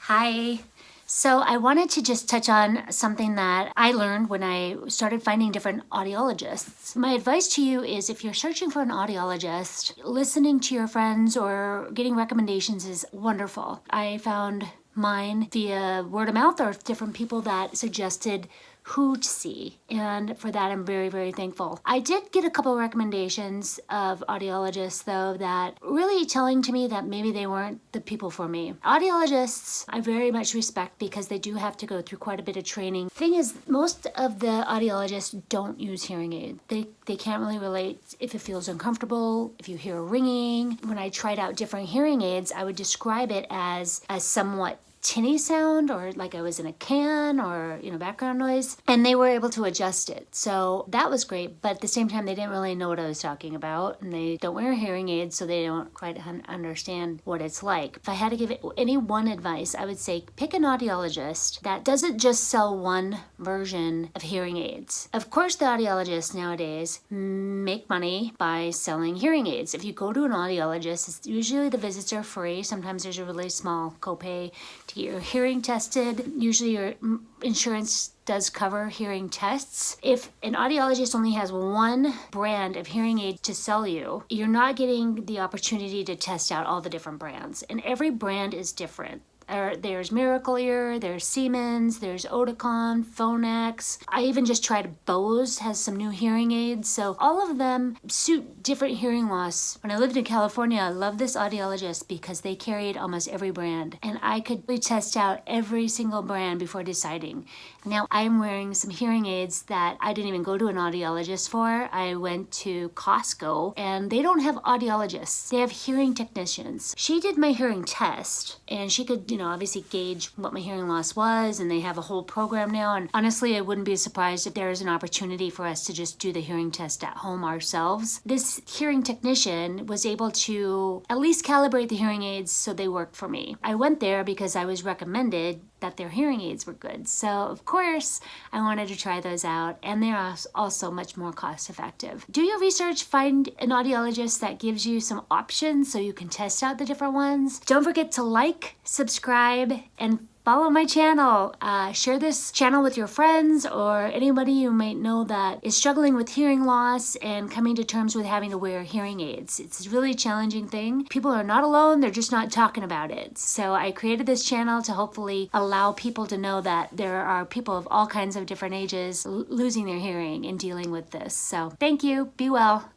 Hi. So I wanted to just touch on something that I learned when I started finding different audiologists. My advice to you is if you're searching for an audiologist, listening to your friends or getting recommendations is wonderful. I found mine via word of mouth or different people that suggested who to see, and for that I'm very, very thankful. I did get a couple of recommendations of audiologists though that really telling to me that maybe they weren't the people for me. Audiologists I very much respect because they do have to go through quite a bit of training. Thing is, most of the audiologists don't use hearing aids. They can't really relate if it feels uncomfortable, if you hear a ringing. When I tried out different hearing aids, I would describe it as a somewhat tinny sound, or like I was in a can, or background noise, and they were able to adjust it. So that was great, but at the same time they didn't really know what I was talking about, and they don't wear hearing aids, so they don't quite understand what it's like. If I had to give any one advice, I would say pick an audiologist that doesn't just sell one version of hearing aids. Of course, the audiologists nowadays make money by selling hearing aids. If you go to an audiologist, usually the visits are free. Sometimes there's a really small copay to get your hearing tested. Usually your insurance does cover hearing tests. If an audiologist only has one brand of hearing aid to sell you, you're not getting the opportunity to test out all the different brands. And every brand is different. There's Miracle Ear, there's Siemens, there's Oticon, Phonex. I even just tried Bose, has some new hearing aids. So all of them suit different hearing loss. When I lived in California, I loved this audiologist because they carried almost every brand. And I could really test out every single brand before deciding. Now I'm wearing some hearing aids that I didn't even go to an audiologist for. I went to Costco, and they don't have audiologists. They have hearing technicians. She did my hearing test, and she could obviously gauge what my hearing loss was, and they have a whole program now. And honestly, I wouldn't be surprised if there is an opportunity for us to just do the hearing test at home ourselves. This hearing technician was able to at least calibrate the hearing aids so they worked for me. I went there because I was recommended that their hearing aids were good. So of course I wanted to try those out, and they're also much more cost effective. Do your research, find an audiologist that gives you some options so you can test out the different ones. Don't forget to like, subscribe, and follow my channel. Share this channel with your friends or anybody you might know that is struggling with hearing loss and coming to terms with having to wear hearing aids. It's a really challenging thing. People are not alone, they're just not talking about it. So I created this channel to hopefully allow people to know that there are people of all kinds of different ages losing their hearing and dealing with this. So thank you, be well.